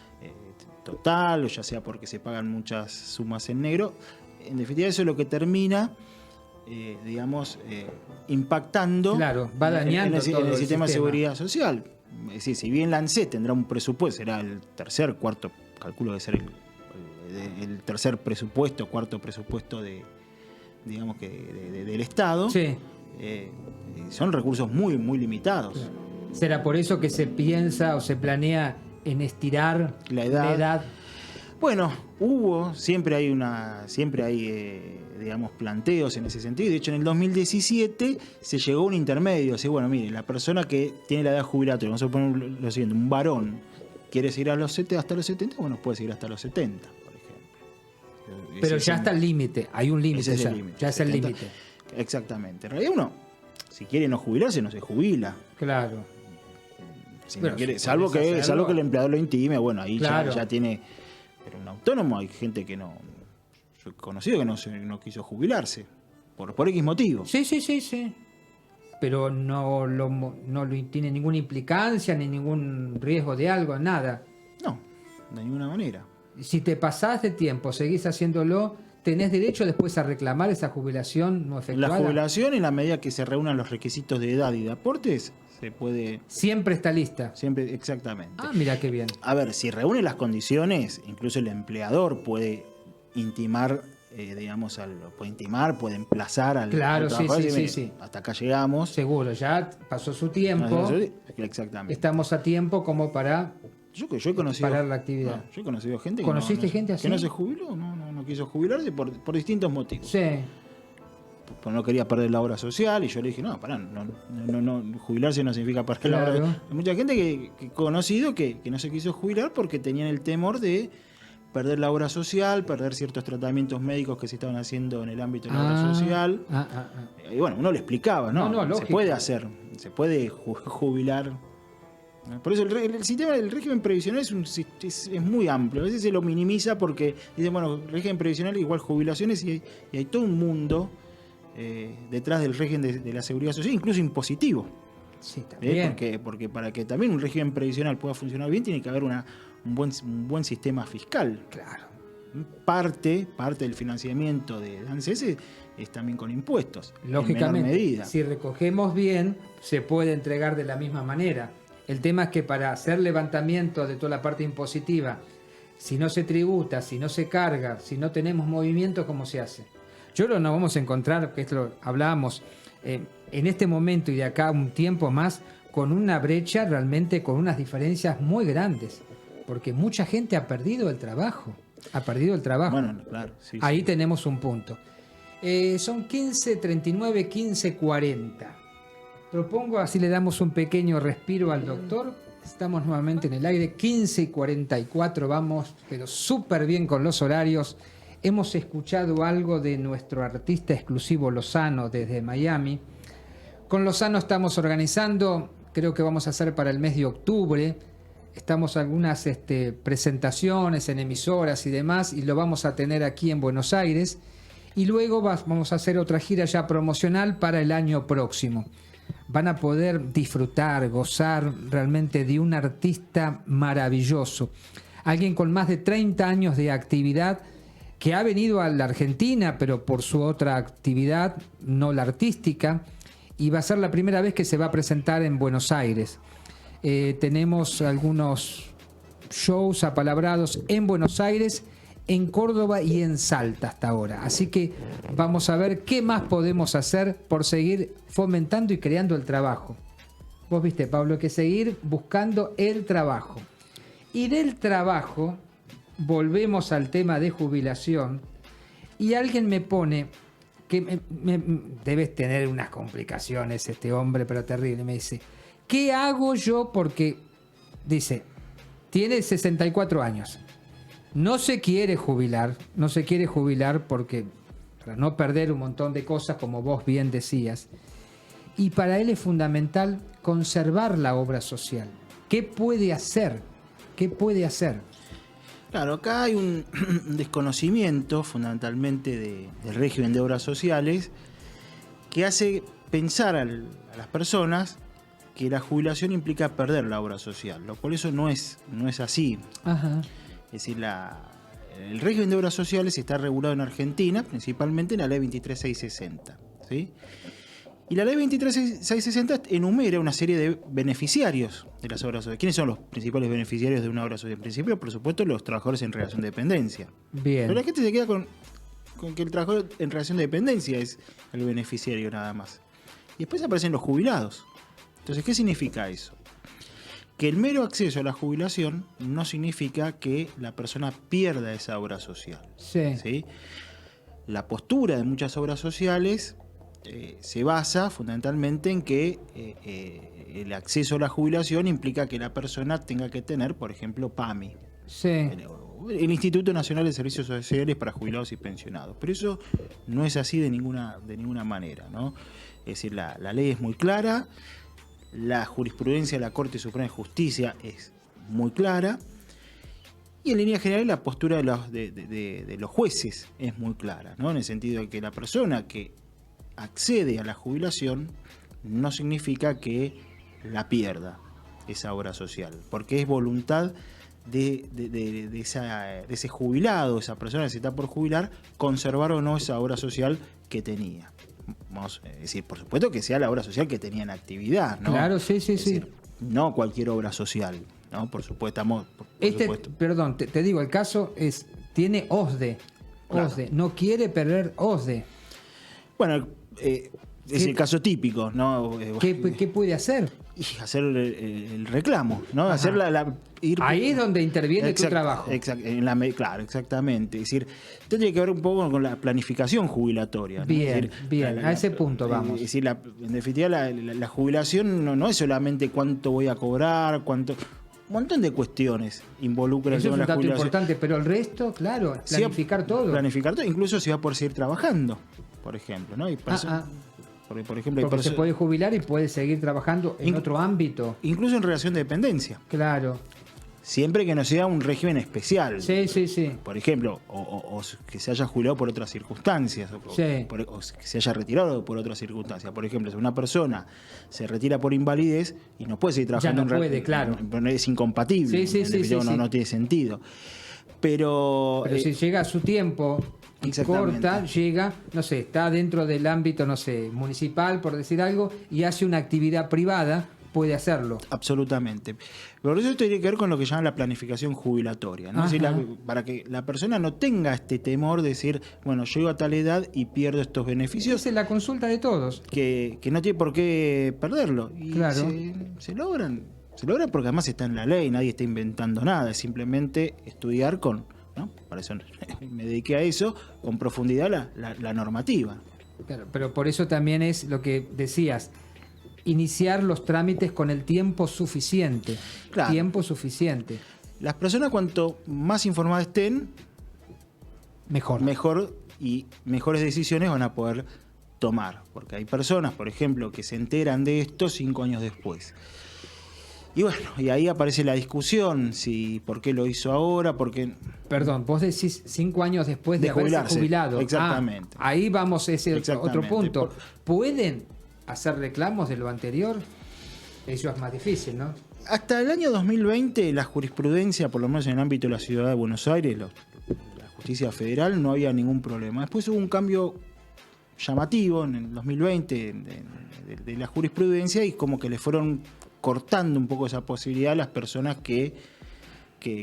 total o ya sea porque se pagan muchas sumas en negro, en definitiva eso es lo que termina, digamos, impactando Claro, va dañando todo en el el sistema de sistema. seguridad social. Es decir, si bien la ANSES tendrá un presupuesto, será el tercer, cuarto, calculo que será el tercer presupuesto, cuarto presupuesto digamos que del Estado, Sí. son recursos muy, muy limitados. ¿Será por eso que se piensa o se planea en estirar La edad. la Bueno, siempre hay digamos, planteos en ese sentido. De hecho, en el 2017 se llegó a un intermedio. Así, bueno, mire, la persona que tiene la edad jubilatoria, vamos a poner lo siguiente, un varón, quiere seguir hasta los 70, bueno, puede seguir hasta los 70, por ejemplo. Pero ya está el límite, hay un límite Ese es ya. el límite. Ya es el 70. límite. Exactamente. En realidad uno, si quiere no jubilarse, no se jubila. Claro. Si Pero no quiere, si salvo podés que hacerlo. el empleador lo intime, bueno, ahí Claro. ya tiene. Pero un autónomo hay gente que no. Yo he conocido que no quiso jubilarse. Por X motivo. Sí. Pero no tiene ninguna implicancia ni ningún riesgo de algo, nada. No, de ninguna manera. Si te pasás de tiempo, seguís haciéndolo, tenés derecho después a reclamar esa jubilación no La efectuada. jubilación, en la medida que se reúnan los requisitos de edad y de aportes, se puede. Siempre está lista. Siempre, exactamente. Ah, mira qué bien. A ver, si reúne las condiciones, incluso el empleador puede intimar, puede emplazar al Claro, trabajador y sí, decir, sí, "Mire, hasta acá llegamos". Seguro, ya pasó su tiempo. Exactamente. Estamos a tiempo como para Yo he conocido, parar la actividad. no, yo he conocido gente ¿Conociste gente así? que no se jubiló, no quiso jubilarse por distintos motivos. Sí, Porque no quería perder la obra social y yo le dije, no, pará, jubilarse no significa perder la Claro. obra. Hay mucha gente que he conocido que no se quiso jubilar porque tenían el temor de perder la obra social, perder ciertos tratamientos médicos que se estaban haciendo en el ámbito de la obra social. Y bueno, uno le explicaba, ¿no? No, Se lógico. puede hacer, se puede jubilar. Por eso el sistema del régimen previsional es muy amplio. A veces se lo minimiza porque dicen, bueno, régimen previsional igual jubilaciones y hay todo un mundo detrás del régimen de la seguridad social, incluso impositivo. Sí, también. Porque para que también un régimen previsional pueda funcionar bien tiene que haber un buen sistema fiscal. Claro. Parte del financiamiento de ANSES es también con impuestos. En menor Lógicamente, medida. si recogemos bien, se puede entregar de la misma manera. El tema es que para hacer levantamiento de toda la parte impositiva, si no se tributa, si no se carga, si no tenemos movimiento, ¿cómo se hace? Yo lo nos vamos a encontrar, que esto lo hablábamos, en este momento y de acá un tiempo más con una brecha realmente, con unas diferencias muy grandes, porque mucha gente ha perdido el trabajo. Ha perdido el trabajo. Bueno, claro. Sí, ahí sí. tenemos un punto. Son 15:39, 15:40. Propongo, así le damos un pequeño respiro al doctor. Estamos nuevamente en el aire, 15:44, vamos, pero súper bien con los horarios. Hemos escuchado algo de nuestro artista exclusivo Lozano desde Miami. Con Lozano estamos organizando, creo que vamos a hacer para el mes de octubre. Estamos algunas presentaciones en emisoras y demás, y lo vamos a tener aquí en Buenos Aires. Y luego vamos a hacer otra gira ya promocional para el año próximo. Van a poder disfrutar, gozar realmente de un artista maravilloso. Alguien con más de 30 años de actividad, que ha venido a la Argentina, pero por su otra actividad, no la artística, y va a ser la primera vez que se va a presentar en Buenos Aires. Tenemos algunos shows apalabrados en Buenos Aires, en Córdoba y en Salta hasta ahora. Así que vamos a ver qué más podemos hacer por seguir fomentando y creando el trabajo. Vos viste, Pablo, hay que seguir buscando el trabajo. Y del trabajo volvemos al tema de jubilación, y alguien me pone que debes tener unas complicaciones este hombre, pero terrible. Me dice, ¿qué hago yo? Porque dice, tiene 64 años. No se quiere jubilar porque para no perder un montón de cosas, como vos bien decías. Y para él es fundamental conservar la obra social. ¿Qué puede hacer? ¿Qué puede hacer? Claro, acá hay un desconocimiento fundamentalmente del régimen de obras sociales que hace pensar a las personas que la jubilación implica perder la obra social, lo cual eso no es así. Ajá. Es decir, el régimen de obras sociales está regulado en Argentina, principalmente en la ley 23660, ¿sí? Y la ley 23660 enumera una serie de beneficiarios de las obras sociales. ¿Quiénes son los principales beneficiarios de una obra social? En principio, por supuesto, los trabajadores en relación de dependencia. Bien. Pero la gente se queda con que el trabajador en relación de dependencia es el beneficiario nada más. Y después aparecen los jubilados. Entonces, ¿qué significa eso? Que el mero acceso a la jubilación no significa que la persona pierda esa obra social. Sí. ¿Sí? La postura de muchas obras sociales se basa fundamentalmente en que el acceso a la jubilación implica que la persona tenga que tener, por ejemplo, PAMI. Sí. El Instituto Nacional de Servicios Sociales para Jubilados y Pensionados. Pero eso no es así de ninguna manera, ¿no? Es decir, la ley es muy clara, la jurisprudencia de la Corte Suprema de Justicia es muy clara, y en línea general la postura de los jueces es muy clara, ¿no? En el sentido de que la persona que accede a la jubilación no significa que la pierda esa obra social, porque es voluntad de ese jubilado, esa persona que se está por jubilar, conservar o no esa obra social que tenía. Vamos a decir, por supuesto que sea la obra social que tenía en actividad, ¿no? Claro, sí. Decir, no cualquier obra social, ¿no? Por supuesto, supuesto. Perdón, te digo, el caso tiene OSDE. Claro. OSDE, no quiere perder OSDE. Bueno, es el caso típico, ¿no? ¿Qué puede hacer? Y hacer el reclamo, ¿no? Ajá. Hacer Ahí es donde interviene tu trabajo. Claro, exactamente. Es decir, tiene que ver un poco con la planificación jubilatoria, ¿no? Bien, es decir, bien, a ese punto vamos. Es decir, en definitiva, la jubilación no es solamente cuánto voy a cobrar, cuánto... Un montón de cuestiones involucran Eso es un la dato jubilación. importante, pero el resto, claro, planificar todo. Planificar todo, incluso si va a poder seguir trabajando, por ejemplo, ¿no? Por ejemplo, porque se puede jubilar y puede seguir trabajando en otro ámbito. Incluso en relación de dependencia. Claro. Siempre que no sea un régimen especial. Sí. Por ejemplo, o que se haya jubilado por otras circunstancias, o que se haya retirado por otras circunstancias. Por ejemplo, si una persona se retira por invalidez y no puede seguir trabajando, ya no puede, claro. Es incompatible. No tiene sentido. Pero si llega a su tiempo y corta, llega, no sé, está dentro del ámbito, no sé, municipal, por decir algo, y hace una actividad privada, puede hacerlo. Absolutamente. Por eso esto tiene que ver con lo que llaman la planificación jubilatoria, ¿no? Es decir, para que la persona no tenga este temor de decir, bueno, llego a tal edad y pierdo estos beneficios. Esa es la consulta de todos. Que no tiene por qué perderlo. Y claro. se logran. Se logra porque además está en la ley, nadie está inventando nada, es simplemente estudiar con, ¿no? Para eso me dediqué a eso, con profundidad la normativa. Claro, pero por eso también es lo que decías, iniciar los trámites con el tiempo suficiente. Claro. Tiempo suficiente. Las personas cuanto más informadas estén, mejor y mejores decisiones van a poder tomar. Porque hay personas, por ejemplo, que se enteran de esto 5 años después. Y bueno, y ahí aparece la discusión, si por qué lo hizo ahora, porque... Perdón, vos decís 5 años después de haberse jubilado. Exactamente. Ahí vamos a ese otro punto. ¿Pueden hacer reclamos de lo anterior? Eso es más difícil, ¿no? Hasta el año 2020, la jurisprudencia, por lo menos en el ámbito de la ciudad de Buenos Aires, la justicia federal, no había ningún problema. Después hubo un cambio llamativo en el 2020 de la jurisprudencia y como que le fueron cortando un poco esa posibilidad a las personas que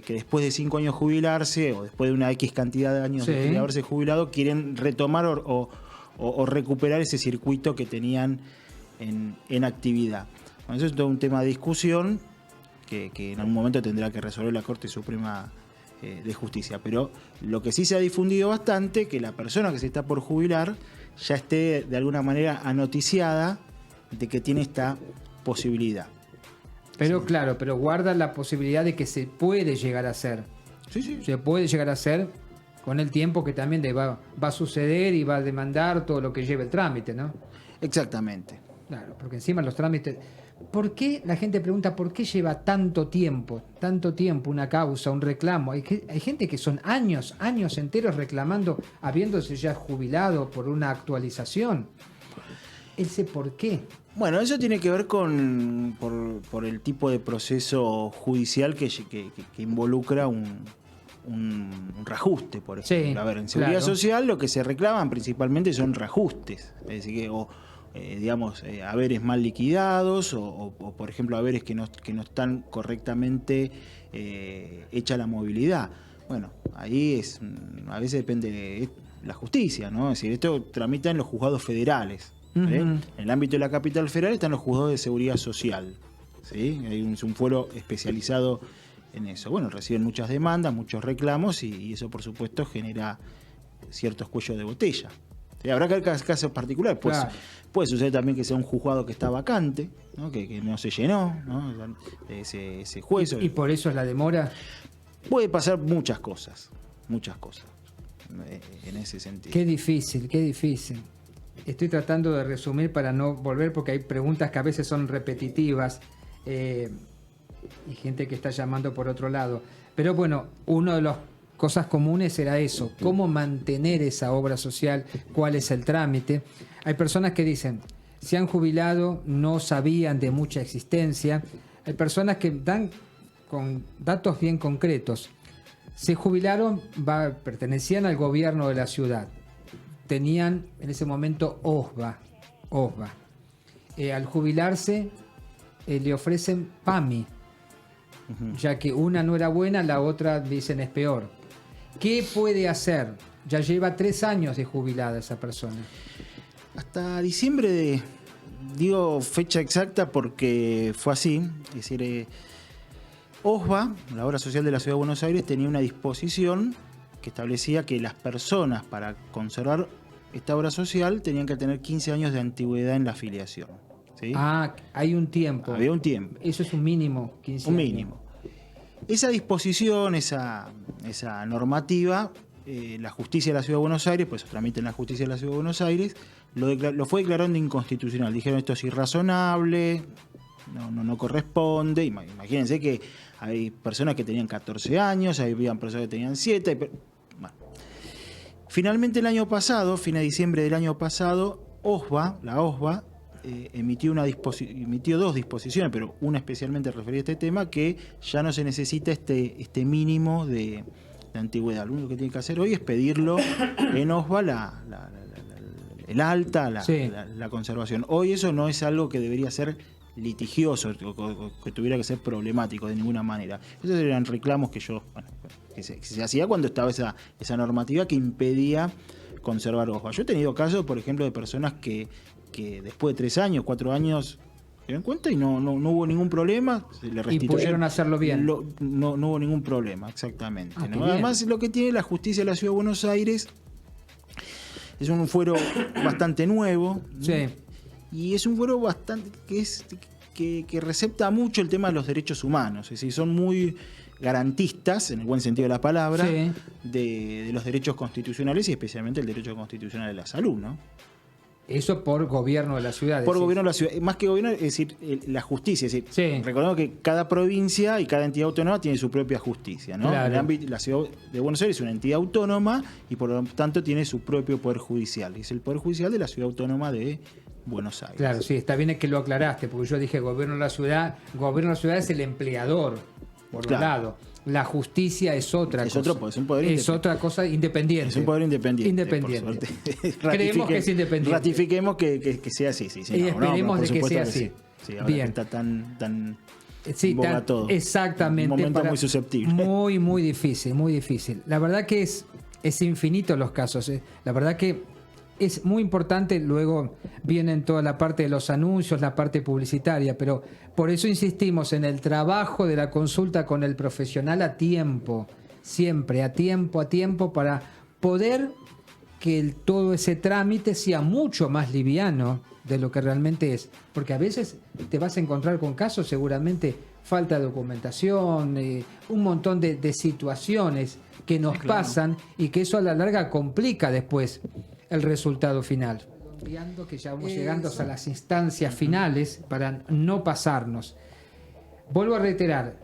después de 5 años jubilarse o después de una X cantidad de años de haberse jubilado quieren retomar o recuperar ese circuito que tenían en actividad. Bueno, eso es todo un tema de discusión que en algún momento tendrá que resolver la Corte Suprema de Justicia. Pero lo que sí se ha difundido bastante, que la persona que se está por jubilar ya esté de alguna manera anoticiada de que tiene esta posibilidad. Pero sí. Claro, pero guarda la posibilidad de que se puede llegar a hacer. Sí. Se puede llegar a hacer con el tiempo que también va a suceder y va a demandar todo lo que lleve el trámite, ¿no? Exactamente. Claro, porque encima los trámites... ¿Por qué la gente pregunta por qué lleva tanto tiempo una causa, un reclamo? Hay gente que son años enteros reclamando, habiéndose ya jubilado por una actualización. ¿Ese por qué? Bueno, eso tiene que ver por el tipo de proceso judicial que involucra un reajuste, por ejemplo. Sí, a ver, en seguridad social lo que se reclaman principalmente son reajustes, es decir, haberes mal liquidados o, por ejemplo, haberes que no están correctamente hecha la movilidad. Bueno, ahí a veces depende de la justicia, ¿no? Es decir, esto tramita en los juzgados federales. En el ámbito de la capital federal están los juzgados de seguridad social, ¿sí? Hay un fuero especializado en eso. Bueno, reciben muchas demandas, muchos reclamos y eso, por supuesto, genera ciertos cuellos de botella. ¿Sí? Habrá que ver casos particulares. Pues, claro. Puede suceder también que sea un juzgado que está vacante, ¿no? Que no se llenó, ¿no? ese juez. ¿Y por eso es la demora? Puede pasar muchas cosas en ese sentido. Qué difícil. Estoy tratando de resumir para no volver porque hay preguntas que a veces son repetitivas y gente que está llamando por otro lado. Pero bueno, una de las cosas comunes era eso, cómo mantener esa obra social, cuál es el trámite. Hay personas que dicen, se han jubilado, no sabían de mucha existencia. Hay personas que dan con datos bien concretos. Se jubilaron, pertenecían al gobierno de la ciudad. Tenían en ese momento OSBA. Al jubilarse le ofrecen PAMI, ya que una no era buena, la otra dicen es peor. ¿Qué puede hacer? Ya lleva 3 años de jubilada esa persona. Hasta diciembre digo fecha exacta porque fue así, es decir, OSBA, la Obra Social de la Ciudad de Buenos Aires, tenía una disposición que establecía que las personas para conservar esta obra social tenían que tener 15 años de antigüedad en la afiliación. ¿Sí? Hay un tiempo. Había un tiempo. Eso es un mínimo, 15 un años. Mínimo. Esa disposición, esa normativa, la justicia de la Ciudad de Buenos Aires, pues eso tramita en la justicia de la Ciudad de Buenos Aires, lo fue declarando inconstitucional. Dijeron esto es irrazonable, no corresponde. Imagínense que hay personas que tenían 14 años, había personas que tenían 7. Bueno. Finalmente el año pasado, fin de diciembre del año pasado, la OSBA, emitió 2 disposiciones, pero una especialmente referida a este tema, que ya no se necesita este mínimo de antigüedad. Lo único que tiene que hacer hoy es pedirlo en OSBA el alta, la conservación. Hoy eso no es algo que debería ser litigioso o que tuviera que ser problemático de ninguna manera. Esos eran reclamos que se hacía cuando estaba esa normativa que impedía conservar hojas. Yo he tenido casos, por ejemplo, de personas que después de 3 años, 4 años se dieron cuenta y no hubo ningún problema, se le restituyeron. Y pudieron hacerlo bien. No hubo ningún problema, exactamente. Ah, ¿no? Además, lo que tiene la justicia de la Ciudad de Buenos Aires es un fuero bastante nuevo. Sí. Y es un fuero bastante que recepta mucho el tema de los derechos humanos. Es decir, son muy garantistas, en el buen sentido de la palabra, Sí. de los derechos constitucionales y especialmente el derecho constitucional de la salud, ¿no? Eso por gobierno de la ciudad. Por decís. gobierno de la ciudad, más que gobierno, es decir, la justicia. Es decir, Sí. recordemos que cada provincia y cada entidad autónoma tiene su propia justicia, ¿no? Claro. La ciudad de Buenos Aires es una entidad autónoma y por lo tanto tiene su propio poder judicial. Es el poder judicial de la ciudad autónoma de Buenos Aires. Claro, sí, está bien que lo aclaraste, porque yo dije gobierno de la ciudad es el empleador, por Claro. un lado. La justicia es otra cosa. Es un poder es independiente. otra cosa independiente. Es un poder independiente. Independiente. Por suerte. Creemos que es independiente. Ratifiquemos que sea así. Sí, Y esperemos por de que supuesto sea así. sí. Sí, ahora Bien. que está tan Sí, en boga tan- todo. exactamente. Un momento muy susceptible. Muy, muy difícil, muy difícil. La verdad que es infinito los casos. La verdad que es muy importante. Luego vienen toda la parte de los anuncios, la parte publicitaria, pero por eso insistimos en el trabajo de la consulta con el profesional a tiempo, siempre a tiempo, para poder que todo ese trámite sea mucho más liviano de lo que realmente es. Porque a veces te vas a encontrar con casos, seguramente falta de documentación, un montón de situaciones que nos pasan y que eso a la larga complica después el resultado final. Obviando que ya vamos llegando a las instancias finales para no pasarnos. Vuelvo a reiterar,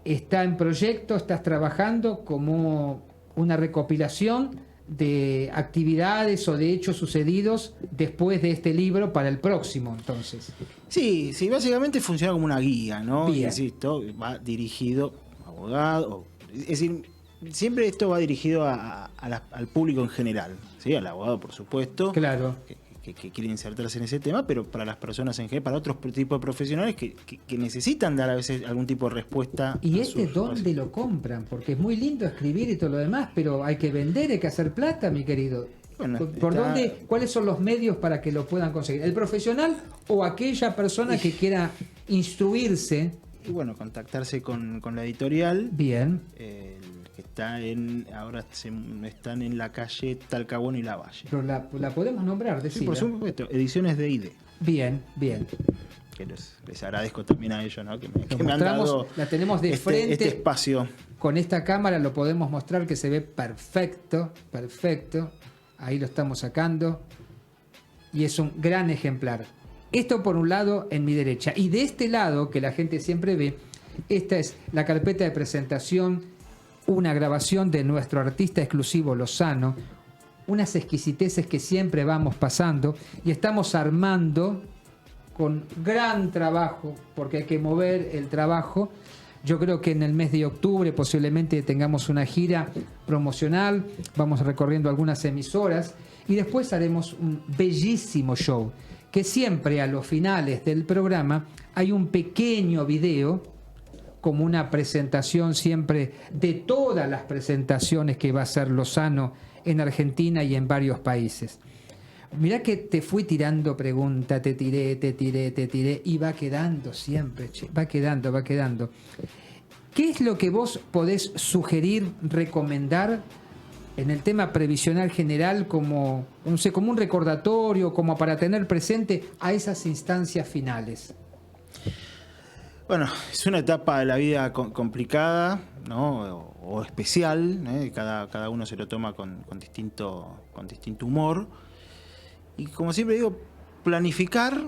está en proyecto, estás trabajando como una recopilación de actividades o de hechos sucedidos después de este libro para el próximo, entonces. Sí, básicamente funciona como una guía, ¿no? Bien. Insisto, va dirigido a abogados. Es decir, siempre esto va dirigido al público en general, ¿sí? Al abogado, por supuesto. Claro. Que quieren insertarse en ese tema, pero para las personas en general, para otros tipos de profesionales que necesitan dar a veces algún tipo de respuesta. ¿Y a sus- dónde lo compran? Porque es muy lindo escribir y todo lo demás, pero hay que vender, hay que hacer plata, mi querido. Bueno, ¿Por está- dónde? ¿Cuáles son los medios para que lo puedan conseguir? ¿El profesional o aquella persona que quiera instruirse? Y bueno, contactarse con la editorial. Bien. Que están en la calle Talcahuano y Lavalle. Pero la podemos nombrar, Sí, decir. por supuesto, Ediciones de ID. Bien, bien. Que les agradezco también a ellos, ¿no? Que Lo me han mostramos, dado la tenemos de este frente. espacio. Con esta cámara lo podemos mostrar que se ve perfecto, perfecto. Ahí lo estamos sacando. Y es un gran ejemplar. Esto por un lado en mi derecha. Y de este lado, que la gente siempre ve, esta es la carpeta de presentación, una grabación de nuestro artista exclusivo Lozano, unas exquisiteces que siempre vamos pasando y estamos armando con gran trabajo, porque hay que mover el trabajo. Yo creo que en el mes de octubre posiblemente tengamos una gira promocional, vamos recorriendo algunas emisoras y después haremos un bellísimo show, que siempre a los finales del programa hay un pequeño video como una presentación siempre de todas las presentaciones que va a hacer Lozano en Argentina y en varios países. Mirá que te fui tirando preguntas, te tiré, y va quedando siempre, che, va quedando. ¿Qué es lo que vos podés sugerir, recomendar en el tema previsional general como un recordatorio, como para tener presente a esas instancias finales? Bueno, es una etapa de la vida complicada, ¿no? O especial, ¿eh? Cada uno se lo toma con distinto humor. Y como siempre digo, planificar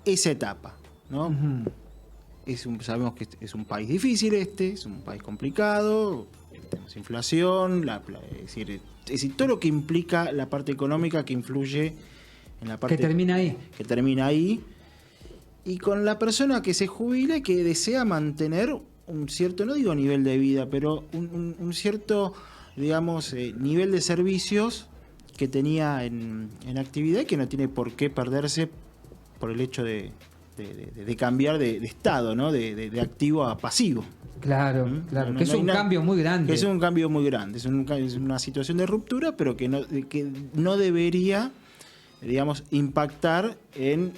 esa etapa, ¿no? Uh-huh. Sabemos que es un país difícil es un país complicado, tenemos inflación, es decir, todo lo que implica la parte económica que influye en la parte... Que termina ahí. Y con la persona que se jubila y que desea mantener un cierto, no digo nivel de vida, pero un cierto, digamos, nivel de servicios que tenía en actividad y que no tiene por qué perderse por el hecho de de cambiar de estado, ¿no? De activo a pasivo. Claro, claro, No, que es no hay un cambio muy grande. Es un cambio muy grande, es una situación de ruptura, pero que no debería, digamos, impactar en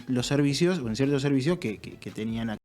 los servicios, o en ciertos servicios que tenían